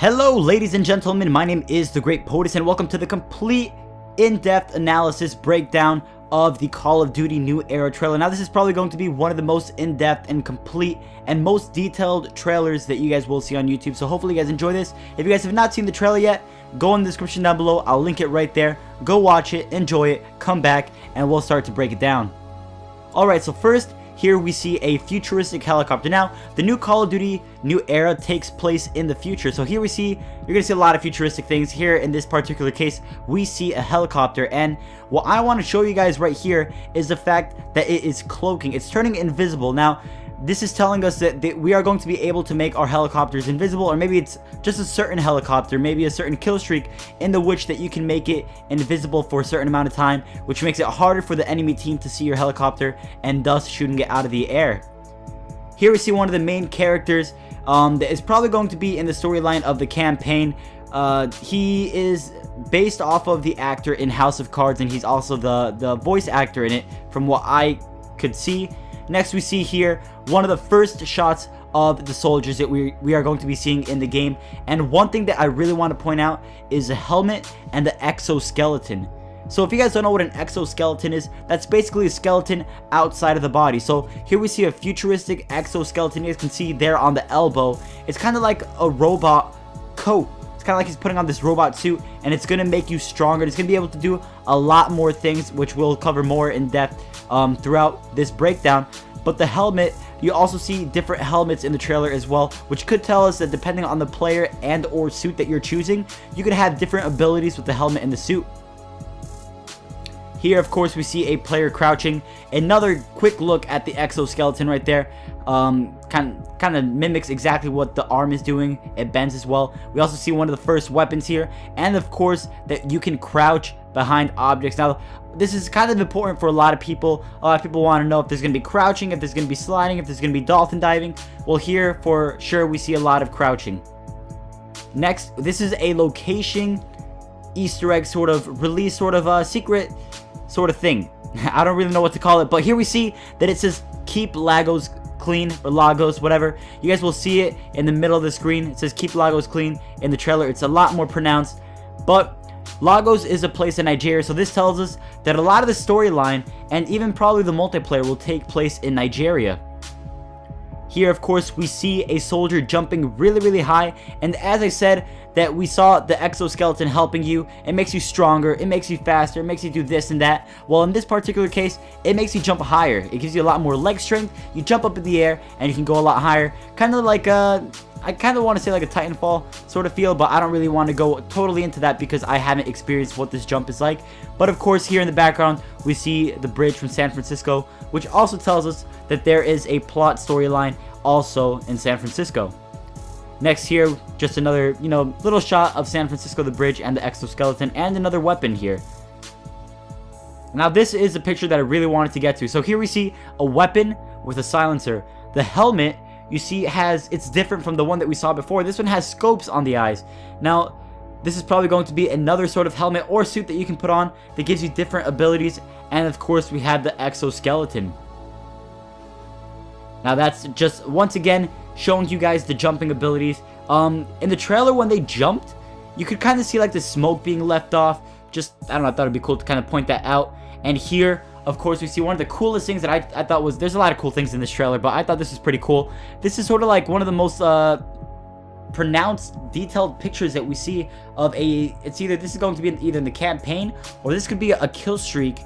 Hello ladies and gentlemen, my name is The Great POTUS and welcome to the complete in-depth analysis breakdown of the Call of Duty New Era trailer. Now this is probably going to be one of the most in-depth and complete and most detailed trailers that you guys will see on YouTube, so hopefully you guys enjoy this. If you guys have not seen the trailer yet, go in the description down below, I'll link it right there. Go watch it, enjoy it, come back, and we'll start to break it down. Alright, so first, here we see a futuristic helicopter. Now, the new Call of Duty New Era takes place in the future. So here you're going to see a lot of futuristic things. Here in this particular case, we see a helicopter. And what I want to show you guys right here is the fact that it is cloaking. It's turning invisible. Now, this is telling us that we are going to be able to make our helicopters invisible, or maybe it's just a certain helicopter, maybe a certain kill streak in the which that you can make it invisible for a certain amount of time, which makes it harder for the enemy team to see your helicopter and thus shooting it out of the air. Here we see one of the main characters that is probably going to be in the storyline of the campaign. He is based off of the actor in House of Cards, and he's also the voice actor in it from what I could see. Next we see here one of the first shots of the soldiers that we are going to be seeing in the game, and one thing that I really want to point out is the helmet and the exoskeleton. So if you guys don't know what an exoskeleton is, that's basically a skeleton outside of the body. So here we see a futuristic exoskeleton. You guys can see there on the elbow, it's kind of like a robot coat. It's kind of like he's putting on this robot suit, and it's going to make you stronger. It's going to be able to do a lot more things, which we'll cover more in depth throughout this breakdown. But the helmet, you also see different helmets in the trailer as well, which could tell us that depending on the player and or suit that you're choosing, you could have different abilities with the helmet and the suit. Here, of course, we see a player crouching. Another quick look at the exoskeleton right there. Kind of mimics exactly what the arm is doing. It bends as well. We also see one of the first weapons here, and of course that you can crouch behind objects. Now, this is kind of important for a lot of people. A lot of people want to know if there's going to be crouching, if there's going to be sliding, if there's going to be dolphin diving. Well, here for sure we see a lot of crouching. Next, this is a location Easter egg sort of release, sort of secret sort of thing. I don't really know what to call it, but here we see that it says keep Lagos clean, or Lagos, whatever. You guys will see it in the middle of the screen. It says keep Lagos clean. In the trailer it's a lot more pronounced, but Lagos is a place in Nigeria, so this tells us that a lot of the storyline and even probably the multiplayer will take place in Nigeria. Here, of course, we see a soldier jumping really high, and as I said, that we saw the exoskeleton helping you. It makes you stronger, it makes you faster, it makes you do this and that. Well, in this particular case, it makes you jump higher. It gives you a lot more leg strength. You jump up in the air and you can go a lot higher. Kind of like I kind of want to say like a Titanfall sort of feel, but I don't really want to go totally into that because I haven't experienced what this jump is like. But of course, here in the background, we see the bridge from San Francisco, which also tells us that there is a plot storyline also in San Francisco. Next here, just another, little shot of San Francisco, the bridge, and the exoskeleton, and another weapon here. Now, this is a picture that I really wanted to get to. So here we see a weapon with a silencer. The helmet, you see, it's different from the one that we saw before. This one has scopes on the eyes. Now, this is probably going to be another sort of helmet or suit that you can put on that gives you different abilities. And of course, we have the exoskeleton. Now, that's just, once again, showing you guys the jumping abilities. In the trailer, when they jumped, you could kind of see like the smoke being left off. Just, I don't know, I thought it'd be cool to kind of point that out. And here, of course, we see one of the coolest things that I thought was, there's a lot of cool things in this trailer, but I thought this was pretty cool. This is sort of like one of the most pronounced, detailed pictures that we see of it's either, this is going to be either in the campaign, or this could be a kill streak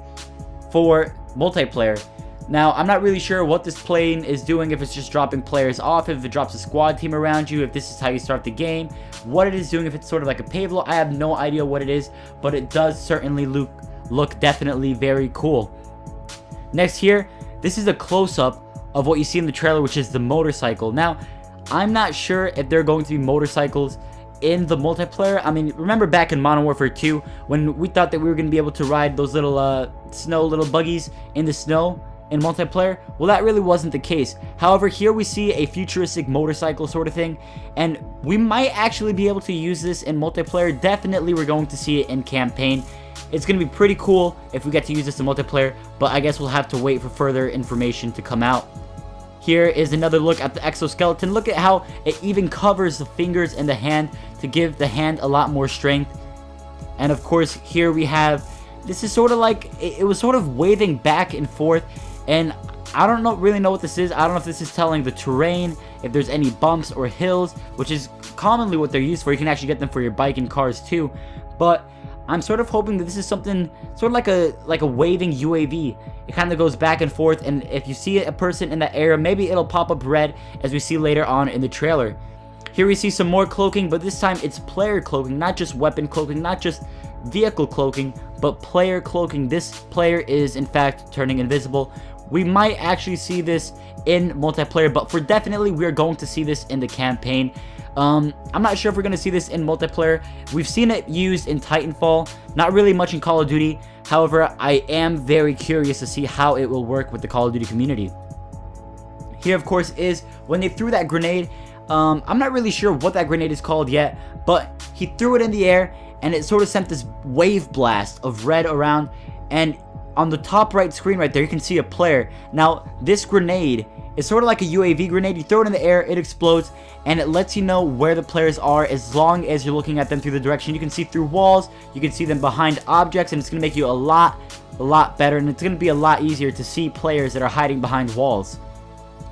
for multiplayer. Now, I'm not really sure what this plane is doing, if it's just dropping players off, if it drops a squad team around you, if this is how you start the game, what it is doing, if it's sort of like a payload. I have no idea what it is, but it does certainly look definitely very cool. Next here, this is a close-up of what you see in the trailer, which is the motorcycle. Now, I'm not sure if there are going to be motorcycles in the multiplayer. I mean, remember back in Modern Warfare 2 when we thought that we were going to be able to ride those little little buggies in the snow in multiplayer? Well, that really wasn't the case. However, here we see a futuristic motorcycle sort of thing, and we might actually be able to use this in multiplayer. Definitely we're going to see it in campaign. It's going to be pretty cool if we get to use this in multiplayer, but I guess we'll have to wait for further information to come out. Here is another look at the exoskeleton. Look at how it even covers the fingers and the hand to give the hand a lot more strength. And of course, here we have, this is sort of like, it was sort of waving back and forth, and I don't really know what this is. I don't know if this is telling the terrain, if there's any bumps or hills, which is commonly what they're used for. You can actually get them for your bike and cars too, but I'm sort of hoping that this is something sort of like a waving UAV. It kind of goes back and forth, and if you see a person in that area, maybe it'll pop up red, as we see later on in the trailer. Here we see some more cloaking, but this time it's player cloaking, not just weapon cloaking, not just vehicle cloaking, but player cloaking. This player is in fact turning invisible. We might actually see this in multiplayer, but for definitely we're going to see this in the campaign. I'm not sure if we're going to see this in multiplayer. We've seen it used in Titanfall, not really much in Call of Duty. However, I am very curious to see how it will work with the Call of Duty community. Here, of course, is when they threw that grenade. I'm not really sure what that grenade is called yet, but he threw it in the air, and it sort of sent this wave blast of red around, and on the top right screen right there, you can see a player. Now, this grenade is sort of like a UAV grenade. You throw it in the air, it explodes, and it lets you know where the players are as long as you're looking at them through the direction. You can see through walls, you can see them behind objects, and it's going to make you a lot better, and it's going to be a lot easier to see players that are hiding behind walls.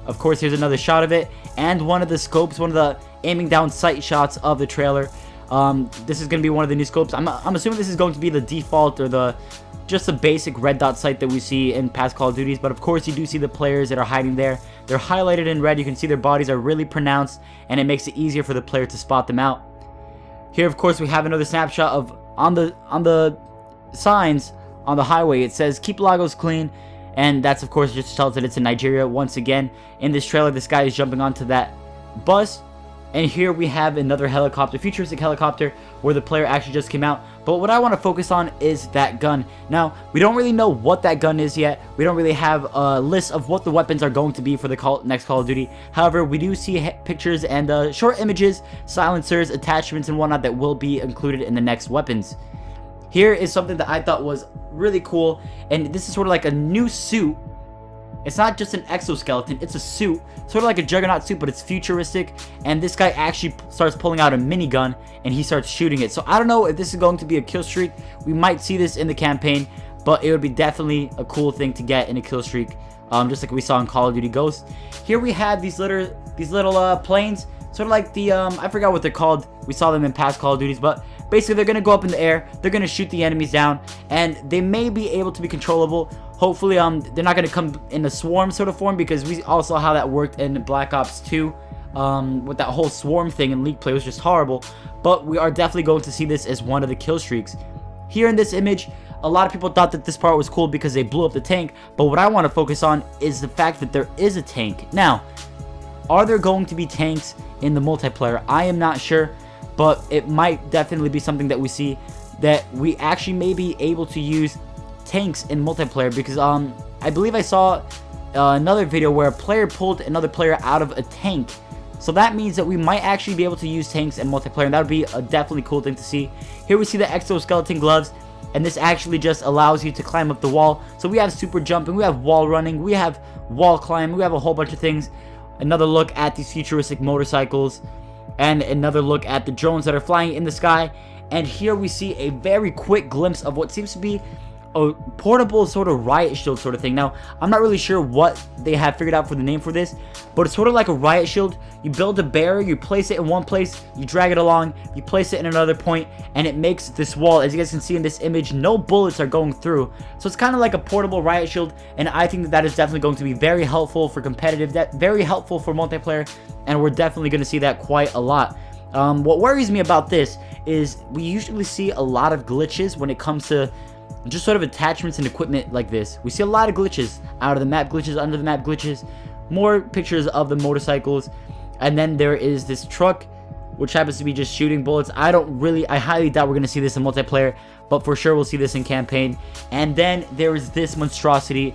Of course, here's another shot of it, and one of the scopes, one of the aiming down sight shots of the trailer. This is going to be one of the new scopes. I'm assuming this is going to be the default or just the basic red dot sight that we see in past Call of Duties, but of course you do see the players that are hiding there. They're highlighted in red. You can see their bodies are really pronounced, and it makes it easier for the player to spot them out. Here, of course, we have another snapshot of on the signs on the highway. It says keep Lagos clean, and that's of course just tells that it's in Nigeria. Once again, in this trailer, this guy is jumping onto that bus. And here we have another helicopter, futuristic helicopter, where the player actually just came out. But what I want to focus on is that gun. Now, we don't really know what that gun is yet. We don't really have a list of what the weapons are going to be for the next Call of Duty. However, we do see pictures and short images, silencers, attachments, and whatnot that will be included in the next weapons. Here is something that I thought was really cool, and this is sort of like a new suit. It's not just an exoskeleton, it's a suit, sort of like a Juggernaut suit, but it's futuristic, and this guy actually starts pulling out a minigun, and he starts shooting it. So I don't know if this is going to be a kill streak. We might see this in the campaign, but it would be definitely a cool thing to get in a kill streak, just like we saw in Call of Duty Ghosts. Here we have these little planes, sort of like the, I forgot what they're called. We saw them in past Call of Duties, but basically they're going to go up in the air, they're going to shoot the enemies down, and they may be able to be controllable. Hopefully, they're not going to come in a swarm sort of form, because we all saw how that worked in Black Ops 2 with that whole swarm thing, and League play was just horrible. But we are definitely going to see this as one of the kill streaks. Here in this image, a lot of people thought that this part was cool because they blew up the tank, but what I want to focus on is the fact that there is a tank. Now, are there going to be tanks in the multiplayer? I am not sure, but it might definitely be something that we see, that we actually may be able to use tanks in multiplayer, because I believe I saw another video where a player pulled another player out of a tank. So that means that we might actually be able to use tanks in multiplayer, and that would be a definitely cool thing to see. Here we see the exoskeleton gloves, and this actually just allows you to climb up the wall. So we have super jumping, we have wall running, we have wall climbing, we have a whole bunch of things. Another look at these futuristic motorcycles, and another look at the drones that are flying in the sky. And here we see a very quick glimpse of what seems to be a portable sort of riot shield sort of thing. Now, I'm not really sure what they have figured out for the name for this, but it's sort of like a riot shield. You build a barrier, you place it in one place, you drag it along, you place it in another point, and it makes this wall. As you guys can see in this image, no bullets are going through. So it's kind of like a portable riot shield, and I think that is definitely going to be very helpful for competitive, very helpful for multiplayer, and we're definitely going to see that quite a lot. What worries me about this is we usually see a lot of glitches when it comes to just sort of attachments and equipment like this. We see a lot of glitches, out of the map glitches, under the map glitches, more pictures of the motorcycles, and then there is this truck which happens to be just shooting bullets. I highly doubt we're going to see this in multiplayer, but for sure we'll see this in campaign. And then there is this monstrosity.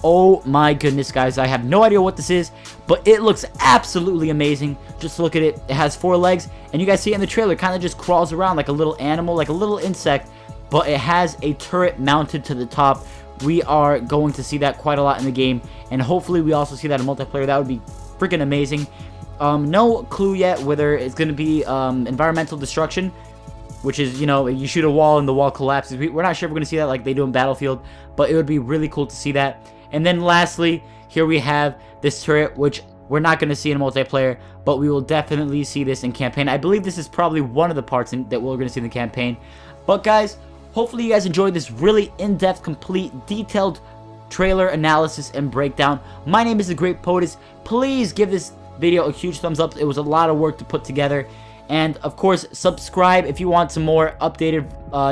Oh my goodness, guys, I have no idea what this is, but it looks absolutely amazing. Just look at it. It has 4 legs, and you guys see it in the trailer, kind of just crawls around like a little animal, like a little insect, but it has a turret mounted to the top, we are going to see that quite a lot in the game, and hopefully we also see that in multiplayer. That would be freaking amazing. No clue yet whether it's going to be environmental destruction, which is, you know, you shoot a wall and the wall collapses. We're not sure if we're going to see that like they do in Battlefield, but it would be really cool to see that. And then lastly, here we have this turret, which we're not going to see in multiplayer, but we will definitely see this in campaign. I believe this is probably one of the parts that we're going to see in the campaign. But guys, hopefully you guys enjoyed this really in-depth, complete, detailed trailer analysis and breakdown. My name is The Great POTUS. Please give this video a huge thumbs up. It was a lot of work to put together. And of course, subscribe if you want some more updated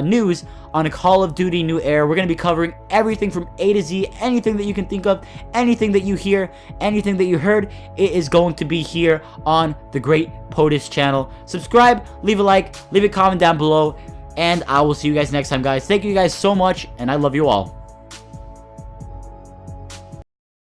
news on a Call of Duty New Era. We're going to be covering everything from A to Z, anything that you can think of, anything that you hear, anything that you heard, it is going to be here on The Great POTUS channel. Subscribe, leave a like, leave a comment down below, and I will see you guys next time, guys. Thank you guys so much, and I love you all.